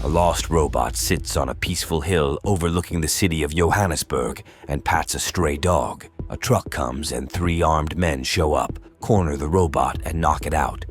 A lost robot sits on a peaceful hill overlooking the city of Johannesburg and pats a stray dog. A truck comes and 3 armed men show up, corner the robot, and knock it out.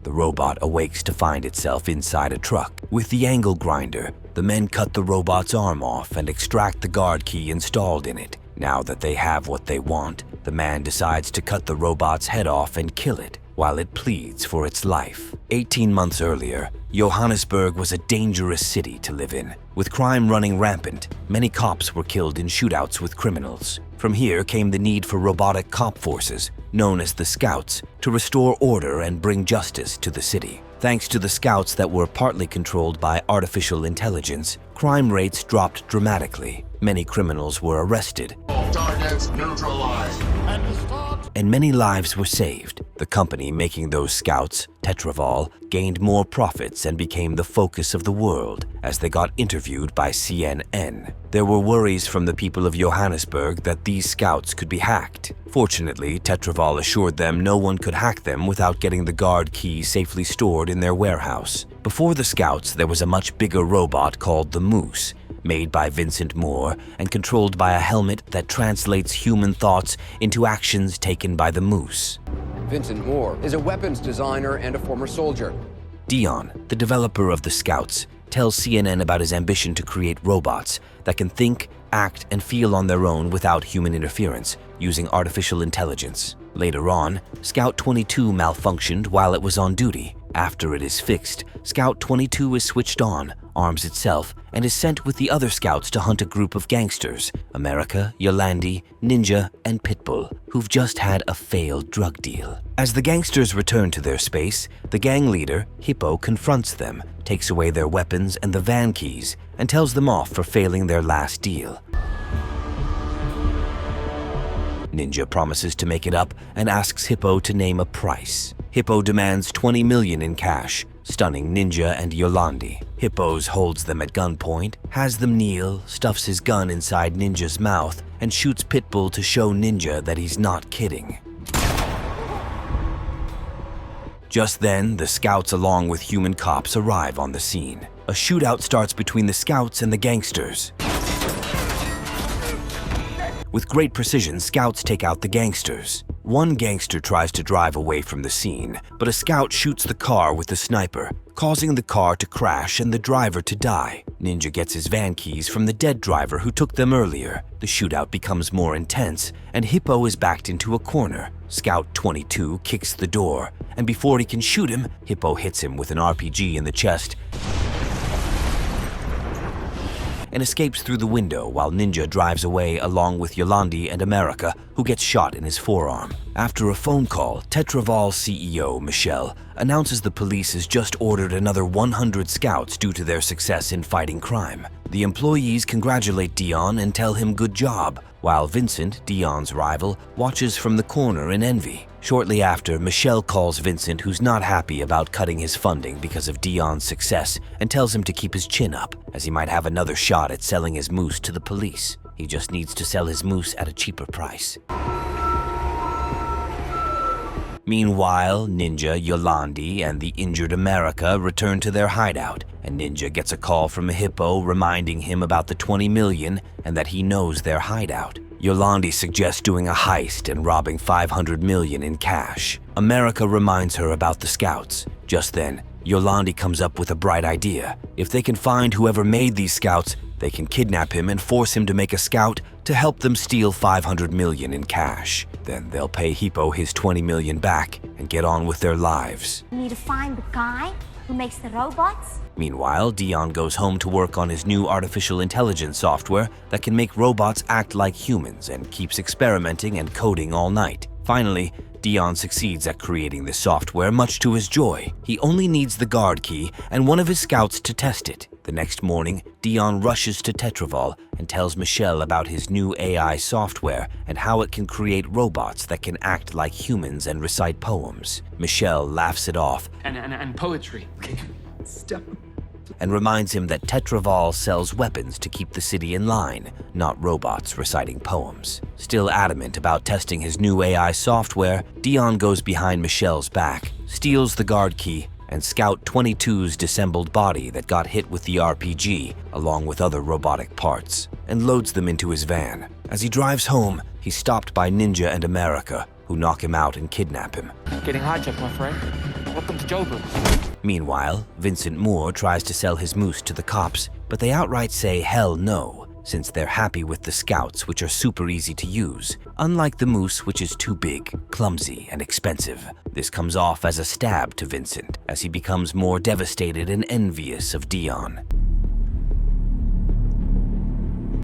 The robot awakes to find itself inside a truck. With the angle grinder, the men cut the robot's arm off and extract the guard key installed in it. Now that they have what they want, the man decides to cut the robot's head off and kill it, while it pleads for its life. 18 months earlier, Johannesburg was a dangerous city to live in. With crime running rampant, many cops were killed in shootouts with criminals. From here came the need for robotic cop forces, known as the Scouts, to restore order and bring justice to the city. Thanks to the Scouts that were partly controlled by artificial intelligence, crime rates dropped dramatically. Many criminals were arrested. All targets neutralized. And many lives were saved. The company making those Scouts, Tetraval, gained more profits and became the focus of the world as they got interviewed by CNN. There were worries from the people of Johannesburg that these Scouts could be hacked. Fortunately, Tetraval assured them no one could hack them without getting the guard key safely stored in their warehouse. Before the Scouts, there was a much bigger robot called the Moose, made by Vincent Moore and controlled by a helmet that translates human thoughts into actions taken by the Moose. Vincent Moore is a weapons designer and a former soldier. Dion, the developer of the Scouts, tells CNN about his ambition to create robots that can think, act, and feel on their own without human interference, using artificial intelligence. Later on, Scout 22 malfunctioned while it was on duty. After it is fixed, Scout 22 is switched on, arms itself, and is sent with the other Scouts to hunt a group of gangsters, America, Yolandi, Ninja, and Pitbull, who've just had a failed drug deal. As the gangsters return to their space, the gang leader, Hippo, confronts them, takes away their weapons and the van keys, and tells them off for failing their last deal. Ninja promises to make it up and asks Hippo to name a price. Hippo demands 20 million in cash, stunning Ninja and Yolandi. Hippos holds them at gunpoint, has them kneel, stuffs his gun inside Ninja's mouth, and shoots Pitbull to show Ninja that he's not kidding. Just then, the Scouts along with human cops arrive on the scene. A shootout starts between the Scouts and the gangsters. With great precision, Scouts take out the gangsters. One gangster tries to drive away from the scene, but a Scout shoots the car with the sniper, causing the car to crash and the driver to die. Ninja gets his van keys from the dead driver who took them earlier. The shootout becomes more intense, and Hippo is backed into a corner. Scout 22 kicks the door, and before he can shoot him, Hippo hits him with an RPG in the chest and escapes through the window while Ninja drives away along with Yolandi and America, who gets shot in his forearm. After a phone call, Tetraval's CEO, Michelle, announces the police has just ordered another 100 Scouts due to their success in fighting crime. The employees congratulate Dion and tell him good job, while Vincent, Dion's rival, watches from the corner in envy. Shortly after, Michelle calls Vincent, who's not happy about cutting his funding because of Dion's success, and tells him to keep his chin up, as he might have another shot at selling his moose to the police. He just needs to sell his moose at a cheaper price. Meanwhile, Ninja, Yolandi, and the injured America return to their hideout, and Ninja gets a call from a Hippo reminding him about the 20 million and that he knows their hideout. Yolandi suggests doing a heist and robbing 500 million in cash. America reminds her about the Scouts. Just then, Yolandi comes up with a bright idea. If they can find whoever made these Scouts, they can kidnap him and force him to make a Scout to help them steal 500 million in cash. Then they'll pay Hippo his 20 million back and get on with their lives. We need to find the guy who makes the robots. Meanwhile, Dion goes home to work on his new artificial intelligence software that can make robots act like humans and keeps experimenting and coding all night. Finally, Dion succeeds at creating this software, much to his joy. He only needs the guard key and one of his Scouts to test it. The next morning, Dion rushes to Tetraval and tells Michelle about his new AI software and how it can create robots that can act like humans and recite poems. Michelle laughs it off and poetry. Step. And reminds him that Tetraval sells weapons to keep the city in line, not robots reciting poems. Still adamant about testing his new AI software, Dion goes behind Michelle's back, steals the guard key, and Scout 22's dissembled body that got hit with the RPG, along with other robotic parts, and loads them into his van. As he drives home, he's stopped by Ninja and America, who knock him out and kidnap him. Getting hijacked, my friend. Welcome to Joburg. Meanwhile, Vincent Moore tries to sell his moose to the cops, but they outright say hell no, since they're happy with the Scouts, which are super easy to use, unlike the moose, which is too big, clumsy, and expensive. This comes off as a stab to Vincent, as he becomes more devastated and envious of Dion.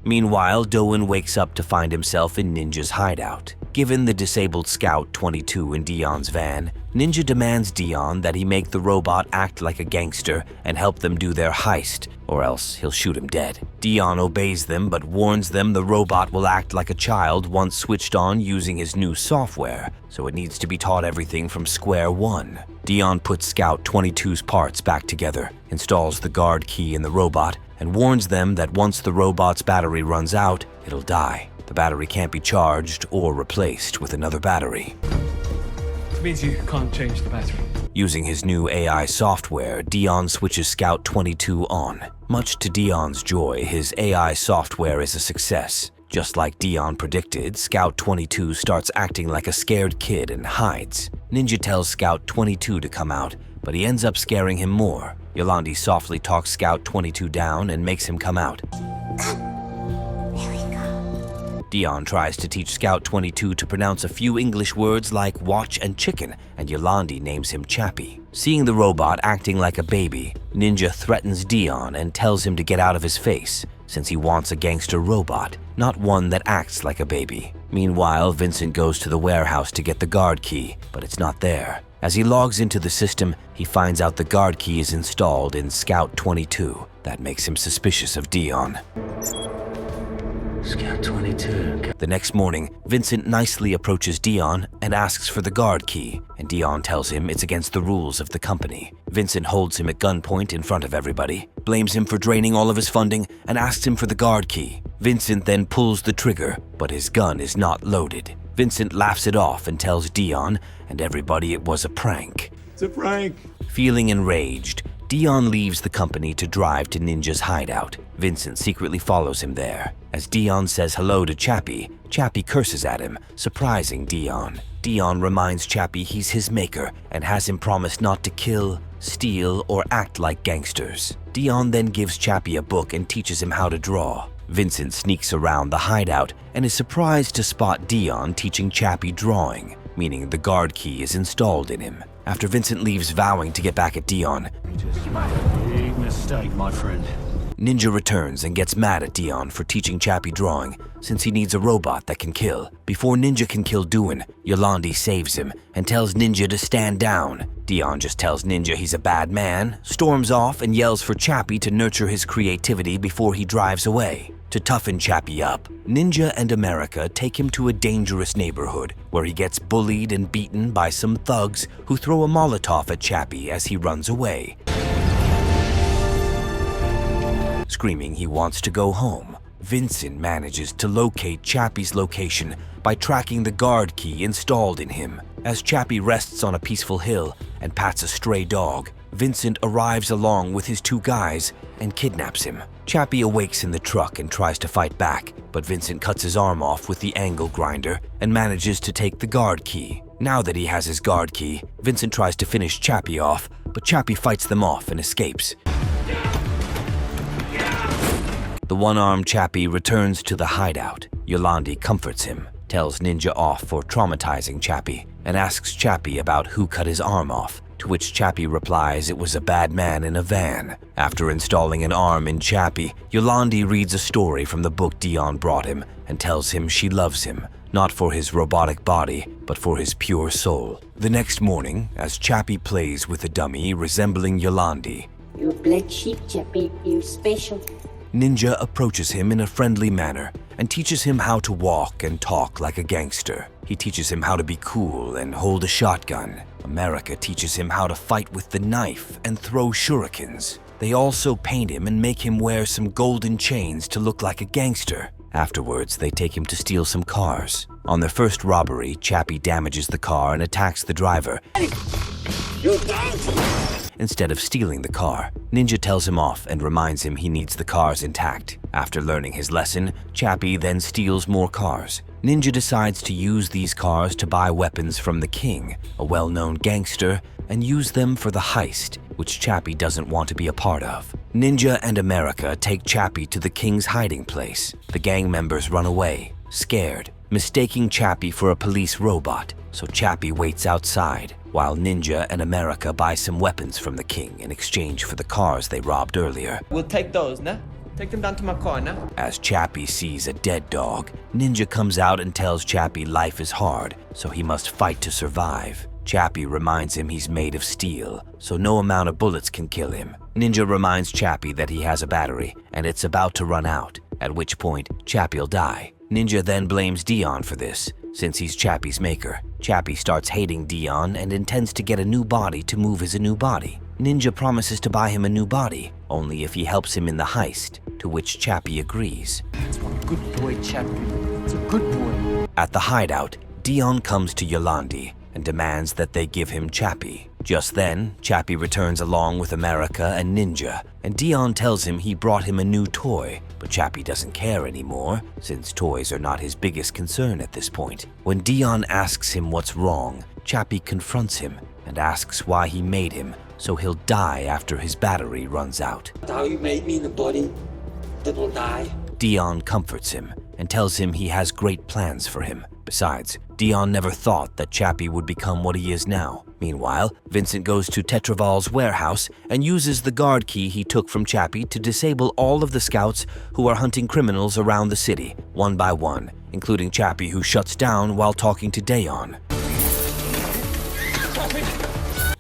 Meanwhile, Doan wakes up to find himself in Ninja's hideout. Given the disabled Scout 22 in Dion's van, Ninja demands Dion that he make the robot act like a gangster and help them do their heist, or else he'll shoot him dead. Dion obeys them but warns them the robot will act like a child once switched on using his new software, so it needs to be taught everything from square one. Dion puts Scout 22's parts back together, installs the guard key in the robot, and warns them that once the robot's battery runs out, it'll die. The battery can't be charged or replaced with another battery. Means you can't change the battery. Using his new AI software, Dion switches Scout 22 on. Much to Dion's joy, his AI software is a success. Just like Dion predicted, Scout 22 starts acting like a scared kid and hides. Ninja tells Scout 22 to come out, but he ends up scaring him more. Yolandi softly talks Scout 22 down and makes him come out. Dion tries to teach Scout 22 to pronounce a few English words like watch and chicken, and Yolandi names him Chappie. Seeing the robot acting like a baby, Ninja threatens Dion and tells him to get out of his face, since he wants a gangster robot, not one that acts like a baby. Meanwhile, Vincent goes to the warehouse to get the guard key, but it's not there. As he logs into the system, he finds out the guard key is installed in Scout 22. That makes him suspicious of Dion. Scout 22. The next morning, Vincent nicely approaches Dion and asks for the guard key, and Dion tells him it's against the rules of the company. Vincent holds him at gunpoint in front of everybody, blames him for draining all of his funding, and asks him for the guard key. Vincent then pulls the trigger, but his gun is not loaded. Vincent laughs it off and tells Dion and everybody it was a prank. It's a prank. Feeling enraged, Dion leaves the company to drive to Ninja's hideout. Vincent secretly follows him there. As Dion says hello to Chappie, Chappie curses at him, surprising Dion. Dion reminds Chappie he's his maker and has him promise not to kill, steal, or act like gangsters. Dion then gives Chappie a book and teaches him how to draw. Vincent sneaks around the hideout and is surprised to spot Dion teaching Chappie drawing, meaning the guard key is installed in him. After Vincent leaves vowing to get back at Dion, You just made a big mistake, my friend. Ninja returns and gets mad at Dion for teaching Chappie drawing, since he needs a robot that can kill. Before Ninja can kill Doan, Yolandi saves him and tells Ninja to stand down. Dion just tells Ninja he's a bad man, storms off, and yells for Chappie to nurture his creativity before he drives away. To toughen Chappie up, Ninja and America take him to a dangerous neighborhood where he gets bullied and beaten by some thugs who throw a Molotov at Chappie as he runs away. Screaming he wants to go home, Vincent manages to locate Chappie's location by tracking the guard key installed in him. As Chappie rests on a peaceful hill and pats a stray dog, Vincent arrives along with his two guys and kidnaps him. Chappie awakes in the truck and tries to fight back, but Vincent cuts his arm off with the angle grinder and manages to take the guard key. Now that he has his guard key, Vincent tries to finish Chappie off, but Chappie fights them off and escapes. The one-armed Chappie returns to the hideout. Yolandi comforts him, tells Ninja off for traumatizing Chappie, and asks Chappie about who cut his arm off, to which Chappie replies it was a bad man in a van. After installing an arm in Chappie, Yolandi reads a story from the book Dion brought him and tells him she loves him, not for his robotic body, but for his pure soul. The next morning, as Chappie plays with a dummy resembling Yolandi, You're black sheep, Chappie. You're special. Ninja approaches him in a friendly manner and teaches him how to walk and talk like a gangster. He teaches him how to be cool and hold a shotgun. America teaches him how to fight with the knife and throw shurikens. They also paint him and make him wear some golden chains to look like a gangster. Afterwards, they take him to steal some cars. On their first robbery, Chappie damages the car and attacks the driver. instead of stealing the car. Ninja tells him off and reminds him he needs the cars intact. After learning his lesson, Chappie then steals more cars. Ninja decides to use these cars to buy weapons from the king, a well-known gangster, and use them for the heist, which Chappie doesn't want to be a part of. Ninja and America take Chappie to the king's hiding place. The gang members run away, scared, mistaking Chappie for a police robot, so Chappie waits outside, while Ninja and America buy some weapons from the king in exchange for the cars they robbed earlier. We'll take those, nah? Take them down to my car, nah? As Chappie sees a dead dog, Ninja comes out and tells Chappie life is hard, so he must fight to survive. Chappie reminds him he's made of steel, so no amount of bullets can kill him. Ninja reminds Chappie that he has a battery, and it's about to run out, at which point Chappie'll die. Ninja then blames Dion for this, since he's Chappie's maker. Chappie starts hating Dion and intends to get a new body to move his new body. Ninja promises to buy him a new body, only if he helps him in the heist, to which Chappie agrees. That's one good boy, Chappie. It's a good boy. At the hideout, Dion comes to Yolandi and demands that they give him Chappie. Just then, Chappie returns along with America and Ninja, and Dion tells him he brought him a new toy, but Chappie doesn't care anymore, since toys are not his biggest concern at this point. When Dion asks him what's wrong, Chappie confronts him and asks why he made him, so he'll die after his battery runs out. How you made me in the body that will die. Dion comforts him and tells him he has great plans for him. Besides, Dion never thought that Chappie would become what he is now. Meanwhile, Vincent goes to Tetraval's warehouse and uses the guard key he took from Chappie to disable all of the scouts who are hunting criminals around the city, one by one, including Chappie, who shuts down while talking to Dion.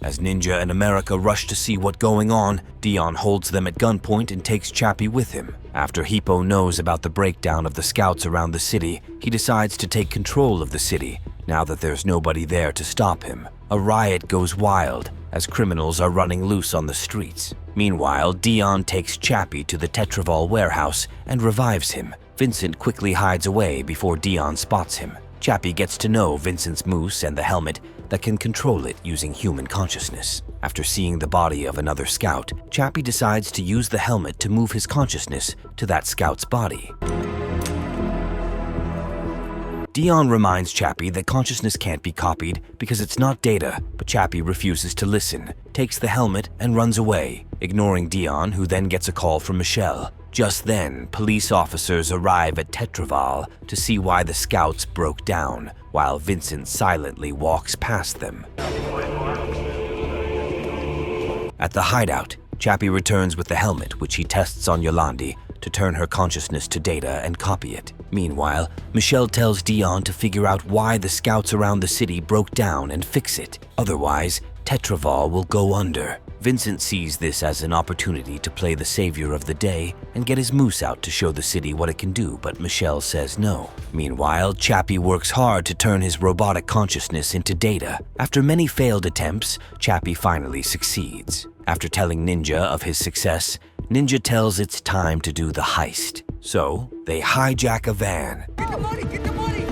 As Ninja and America rush to see what's going on, Dion holds them at gunpoint and takes Chappie with him. After Hippo knows about the breakdown of the scouts around the city, he decides to take control of the city, now that there's nobody there to stop him. A riot goes wild, as criminals are running loose on the streets. Meanwhile, Dion takes Chappie to the Tetraval warehouse and revives him. Vincent quickly hides away before Dion spots him. Chappie gets to know Vincent's moose and the helmet that can control it using human consciousness. After seeing the body of another scout, Chappie decides to use the helmet to move his consciousness to that scout's body. Dion reminds Chappie that consciousness can't be copied because it's not data, but Chappie refuses to listen, takes the helmet, and runs away, ignoring Dion, who then gets a call from Michelle. Just then, police officers arrive at Tetraval to see why the scouts broke down, while Vincent silently walks past them. At the hideout, Chappie returns with the helmet, which he tests on Yolandi to turn her consciousness to data and copy it. Meanwhile, Michelle tells Dion to figure out why the scouts around the city broke down and fix it. Otherwise, Tetraval will go under. Vincent sees this as an opportunity to play the savior of the day and get his moose out to show the city what it can do, but Michelle says no. Meanwhile, Chappie works hard to turn his robotic consciousness into data. After many failed attempts, Chappie finally succeeds. After telling Ninja of his success, Ninja tells it's time to do the heist. So, they hijack a van. Get the money! Get the money!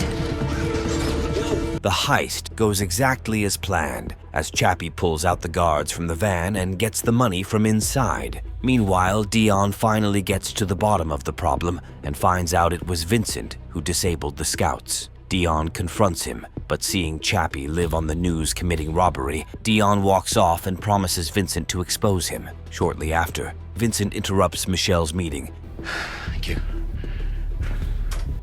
The heist goes exactly as planned, as Chappie pulls out the guards from the van and gets the money from inside. Meanwhile, Dion finally gets to the bottom of the problem and finds out it was Vincent who disabled the scouts. Dion confronts him, but seeing Chappie live on the news committing robbery, Dion walks off and promises Vincent to expose him. Shortly after, Vincent interrupts Michelle's meeting. Thank you.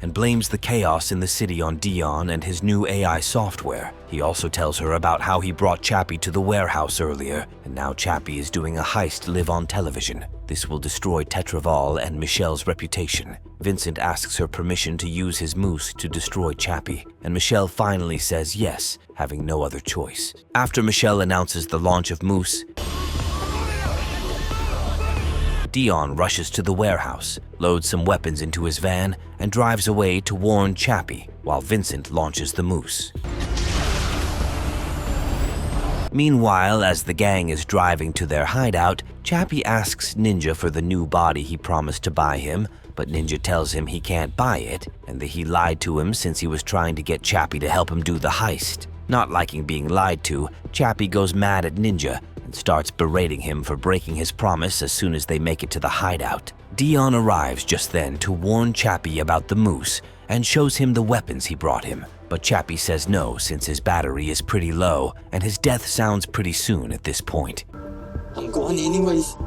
And blames the chaos in the city on Dion and his new AI software. He also tells her about how he brought Chappie to the warehouse earlier, and now Chappie is doing a heist live on television. This will destroy Tetraval and Michelle's reputation. Vincent asks her permission to use his moose to destroy Chappie, and Michelle finally says yes, having no other choice. After Michelle announces the launch of Moose, Dion rushes to the warehouse, loads some weapons into his van, and drives away to warn Chappie, while Vincent launches the moose. Meanwhile, as the gang is driving to their hideout, Chappie asks Ninja for the new body he promised to buy him, but Ninja tells him he can't buy it, and that he lied to him since he was trying to get Chappie to help him do the heist. Not liking being lied to, Chappie goes mad at Ninja and starts berating him for breaking his promise as soon as they make it to the hideout. Dion arrives just then to warn Chappie about the moose and shows him the weapons he brought him. But Chappie says no since his battery is pretty low and his death sounds pretty soon at this point. I'm going anyways.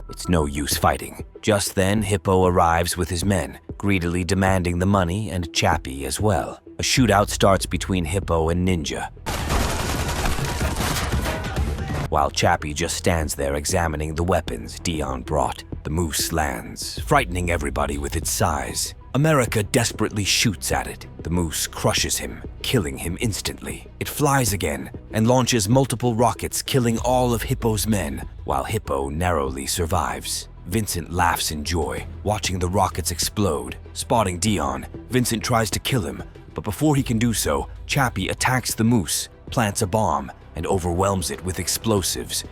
It's no use fighting. Just then, Hippo arrives with his men, greedily demanding the money and Chappie as well. A shootout starts between Hippo and Ninja, while Chappie just stands there examining the weapons Dion brought. The moose lands, frightening everybody with its size. America desperately shoots at it. The moose crushes him, killing him instantly. It flies again and launches multiple rockets, killing all of Hippo's men, while Hippo narrowly survives. Vincent laughs in joy, watching the rockets explode. Spotting Dion, Vincent tries to kill him, but before he can do so, Chappie attacks the moose, plants a bomb, and overwhelms it with explosives,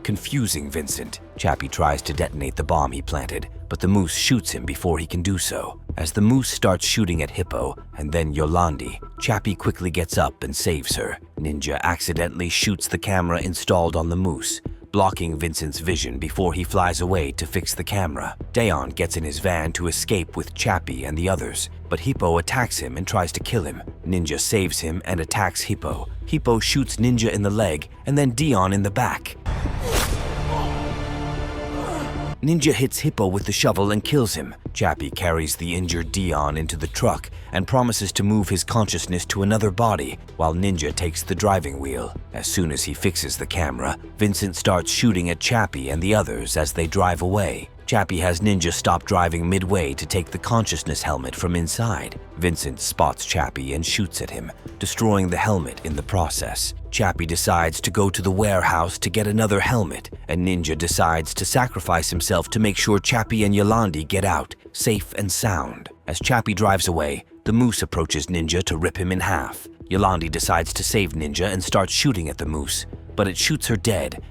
confusing Vincent. Chappie tries to detonate the bomb he planted, but the moose shoots him before he can do so. As the moose starts shooting at Hippo and then Yolandi, Chappie quickly gets up and saves her. Ninja accidentally shoots the camera installed on the moose, blocking Vincent's vision before he flies away to fix the camera. Dion gets in his van to escape with Chappie and the others, but Hippo attacks him and tries to kill him. Ninja saves him and attacks Hippo. Hippo shoots Ninja in the leg and then Dion in the back. Ninja hits Hippo with the shovel and kills him. Chappie carries the injured Dion into the truck and promises to move his consciousness to another body, while Ninja takes the driving wheel. As soon as he fixes the camera, Vincent starts shooting at Chappie and the others as they drive away. Chappie has Ninja stop driving midway to take the consciousness helmet from inside. Vincent spots Chappie and shoots at him, destroying the helmet in the process. Chappie decides to go to the warehouse to get another helmet, and Ninja decides to sacrifice himself to make sure Chappie and Yolandi get out, safe and sound. As Chappie drives away, the moose approaches Ninja to rip him in half. Yolandi decides to save Ninja and starts shooting at the moose, but it shoots her dead.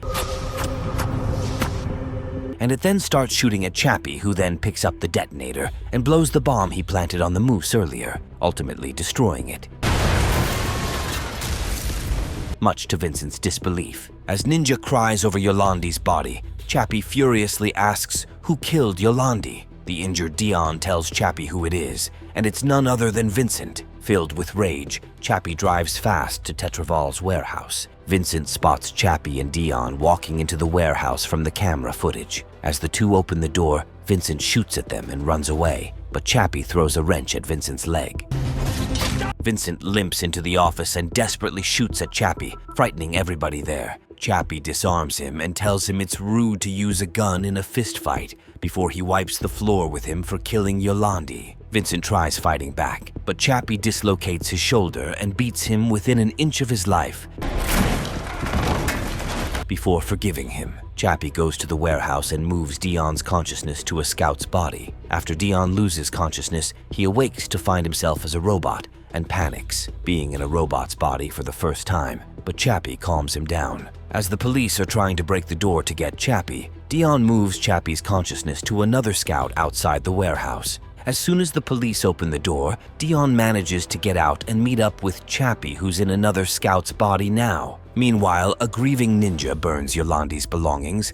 And it then starts shooting at Chappie, who then picks up the detonator and blows the bomb he planted on the moose earlier, ultimately destroying it. Much to Vincent's disbelief, as Ninja cries over Yolandi's body, Chappie furiously asks who killed Yolandi. The injured Dion tells Chappie who it is, and it's none other than Vincent. Filled with rage, Chappie drives fast to Tetraval's warehouse. Vincent spots Chappie and Dion walking into the warehouse from the camera footage. As the two open the door, Vincent shoots at them and runs away, but Chappie throws a wrench at Vincent's leg. Vincent limps into the office and desperately shoots at Chappie, frightening everybody there. Chappie disarms him and tells him it's rude to use a gun in a fist fight before he wipes the floor with him for killing Yolandi. Vincent tries fighting back, but Chappie dislocates his shoulder and beats him within an inch of his life before forgiving him. Chappie goes to the warehouse and moves Dion's consciousness to a scout's body. After Dion loses consciousness, he awakes to find himself as a robot and panics, being in a robot's body for the first time, but Chappie calms him down. As the police are trying to break the door to get Chappie, Dion moves Chappie's consciousness to another scout outside the warehouse. As soon as the police open the door, Dion manages to get out and meet up with Chappie, who's in another scout's body now. Meanwhile, a grieving ninja burns Yolandi's belongings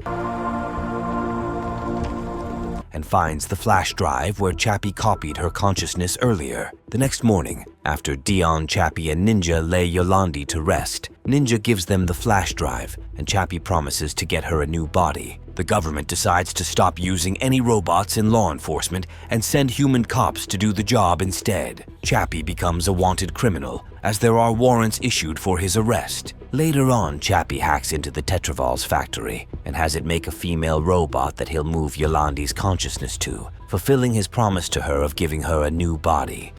and finds the flash drive where Chappie copied her consciousness earlier. The next morning, after Dion, Chappie, and Ninja lay Yolandi to rest, Ninja gives them the flash drive, and Chappie promises to get her a new body. The government decides to stop using any robots in law enforcement and send human cops to do the job instead. Chappie becomes a wanted criminal, as there are warrants issued for his arrest. Later on, Chappie hacks into the Tetraval's factory and has it make a female robot that he'll move Yolandi's consciousness to, fulfilling his promise to her of giving her a new body.